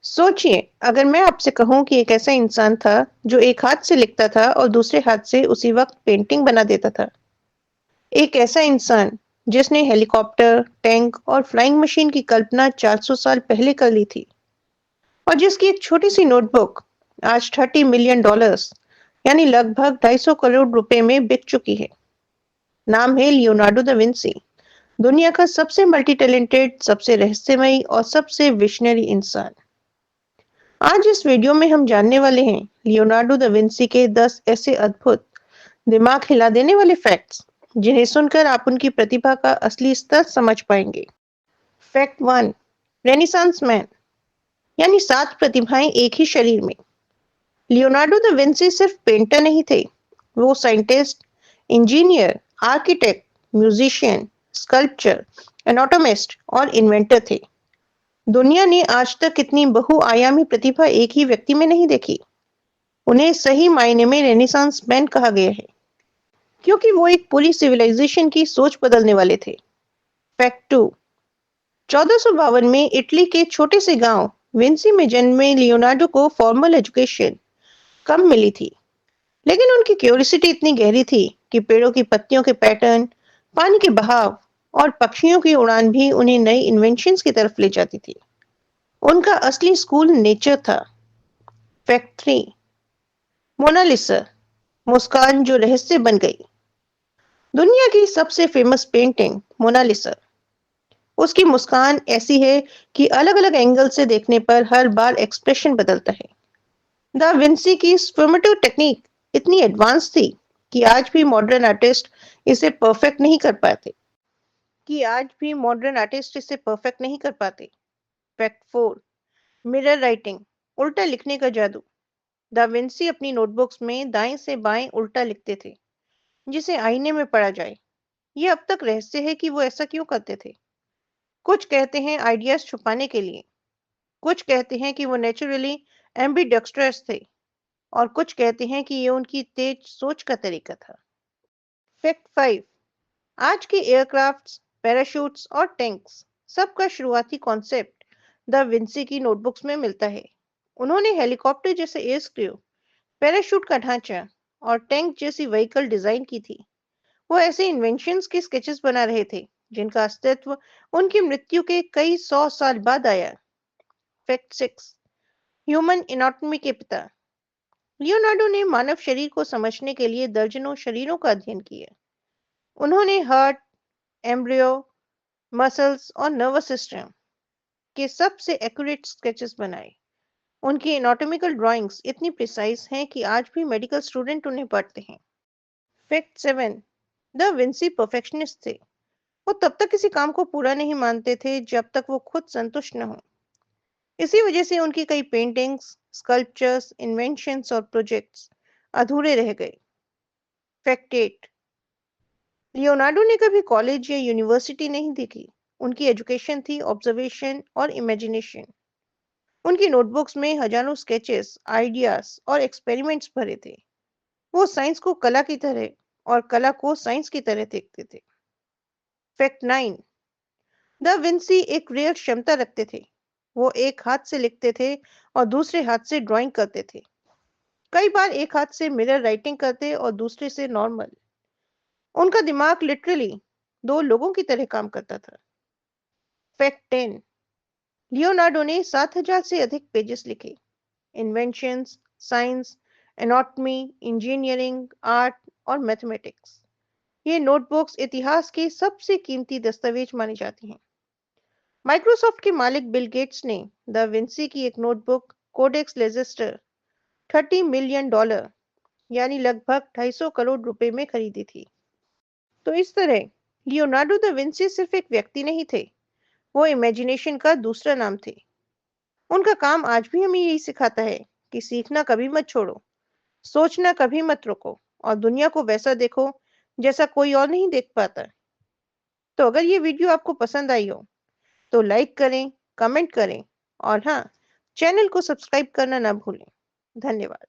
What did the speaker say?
सोचिए, अगर मैं आपसे कहूं कि एक ऐसा इंसान था जो एक हाथ से लिखता था और दूसरे हाथ से उसी वक्त पेंटिंग बना देता था। एक ऐसा इंसान जिसने हेलीकॉप्टर, टैंक और फ्लाइंग मशीन की कल्पना 400 साल पहले कर ली थी और जिसकी एक छोटी सी नोटबुक आज $30 मिलियन यानी लगभग 250 करोड़ रुपए में बिक चुकी है। नाम है लियोनार्डो दा विंसी। दुनिया का सबसे मल्टी टैलेंटेड, सबसे रहस्यमयी और सबसे विशनरी इंसान। आज इस वीडियो में हम जानने वाले हैं लियोनार्डो दा विंसी के 10 ऐसे अद्भुत, दिमाग हिला देने वाले फैक्ट्स जिन्हें सुनकर आप उनकी प्रतिभा का असली स्तर समझ पाएंगे। फैक्ट 1, रेनिसांस मैन, यानी 7 प्रतिभाएं एक ही शरीर में। लियोनार्डो दा विंसी सिर्फ पेंटर नहीं थे, वो scientist, engineer, architect, musician, sculpture, anatomist और इन्वेंटर थे। दुनिया ने आज तक इतनी बहुआयामी प्रतिभा एक ही व्यक्ति में नहीं देखी। उन्हें सही मायने में रेनेसांस मैन कहा गया है, क्योंकि वो एक पूरी सिविलाइजेशन की सोच बदलने वाले थे। फैक्ट 2, 1452 में इटली के छोटे से गांव विंसी में जन्मे लियोनार्डो को फॉर्मल एजुकेशन कम मिली थी, लेकिन उनकी क्यूरियोसिटी इतनी गहरी थी कि पेड़ों की पत्तियों के पैटर्न, पानी के बहाव और पक्षियों की उड़ान भी उन्हें नई इन्वेंशंस की तरफ ले जाती थी। उनका असली स्कूल नेचर था। फैक्ट 3, मोनालिसा, मुस्कान जो रहस्य बन गई। दुनिया की सबसे फेमस पेंटिंग मोनालिसा, उसकी मुस्कान ऐसी है कि अलग-अलग एंगल से देखने पर हर बार एक्सप्रेशन बदलता है। दा विंसी की स्फुमेटो टेक्निक इतनी एडवांस थी कि आज भी मॉडर्न आर्टिस्ट इसे परफेक्ट नहीं कर पाते फैक्ट 4, मिरर राइटिंग, उल्टा लिखने का जादू। दा विंसी अपनी नोटबुक्स में दाएं से बाएं उल्टा लिखते थे, जिसे आईने में पढ़ा जाए। ये अब तक रहस्य है कि वो ऐसा क्यों करते थे। कुछ कहते हैं आइडियाज छुपाने के लिए, कुछ कहते हैं कि वो नेचुरली एम्बिडेक्स्ट्रस थे और कुछ कहते हैं कि ये उनकी तेज सोच का तरीका था। फैक्ट 5, आज के एयरक्राफ्ट्स, पैराशूट्स और टैंक्स, सबका शुरुआती कॉन्सेप्ट द विंसी की नोटबुक्स में मिलता है। उन्होंने हेलीकॉप्टर जैसे एयरस्क्रू, पैराशूट का ढांचा और टैंक जैसी व्हीकल डिजाइन की थी। वो ऐसे इन्वेंशंस के स्केचेस बना रहे थे जिनका अस्तित्व उनकी मृत्यु के कई सौ साल बाद आया। फैक्ट 6, ह्यूमन एनाटॉमी के पिता। लियोनार्डो ने मानव शरीर को समझने के लिए दर्जनों शरीरों का अध्ययन किया। उन्होंने हार्ट, एम्ब्रियो, मसल्स और नर्वस सिस्टम के सबसे एक्यूरेट स्केचेस बनाए। उनकी एनाटॉमिकल ड्राइंग्स इतनी प्रिसाइज हैं कि आज भी मेडिकल स्टूडेंट उन्हें पढ़ते हैं। फैक्ट 7, द विंसी परफेक्शनिस्ट थे। वो तब तक किसी काम को पूरा नहीं मानते थे जब तक वो खुद संतुष्ट न हो। इसी वजह से उनकी कई पेंटिंग्स, स्कल्पचर्स, इन्वेंशंस और प्रोजेक्ट्स अधूरे रह गए। फैक्ट 8, लियोनार्डो ने कभी कॉलेज या यूनिवर्सिटी नहीं देखी। उनकी एजुकेशन थी ऑब्जर्वेशन और इमेजिनेशन। उनकी नोटबुक्स में हजारों स्केचेस, आइडियाज और एक्सपेरिमेंट्स भरे थे। वो साइंस को कला की तरह और कला को साइंस की तरह देखते थे। फैक्ट 9, द विंसी एक रेयर क्षमता रखते थे। वो एक हाथ से लिखते थे और दूसरे हाथ से ड्राइंग करते थे। कई बार एक हाथ से मिरर राइटिंग करते और दूसरे से नॉर्मल। उनका दिमाग लिटरली दो लोगों की तरह काम करता था। फैक्ट 10, लियोनार्डो ने 7,000 से अधिक पेजेस लिखे। Inventions, science, anatomy, engineering, art और मैथमेटिक्स। ये नोटबुक्स इतिहास के सबसे कीमती दस्तावेज मानी जाती हैं। माइक्रोसॉफ्ट के मालिक बिल गेट्स ने द विंसी की एक नोटबुक कोडेक्स लेजिस्टर $30 मिलियन यानी लगभग 250 करोड़ रुपए में खरीदी थी। तो इस तरह लियोनार्डो दा विंसी सिर्फ एक व्यक्ति नहीं थे, वो इमेजिनेशन का दूसरा नाम थे। उनका काम आज भी हमें यही सिखाता है कि सीखना कभी मत छोड़ो, सोचना कभी मत रोको और दुनिया को वैसा देखो जैसा कोई और नहीं देख पाता। तो अगर ये वीडियो आपको पसंद आई हो तो लाइक करें, कमेंट करें और हाँ, चैनल को सब्सक्राइब करना ना भूलें। धन्यवाद।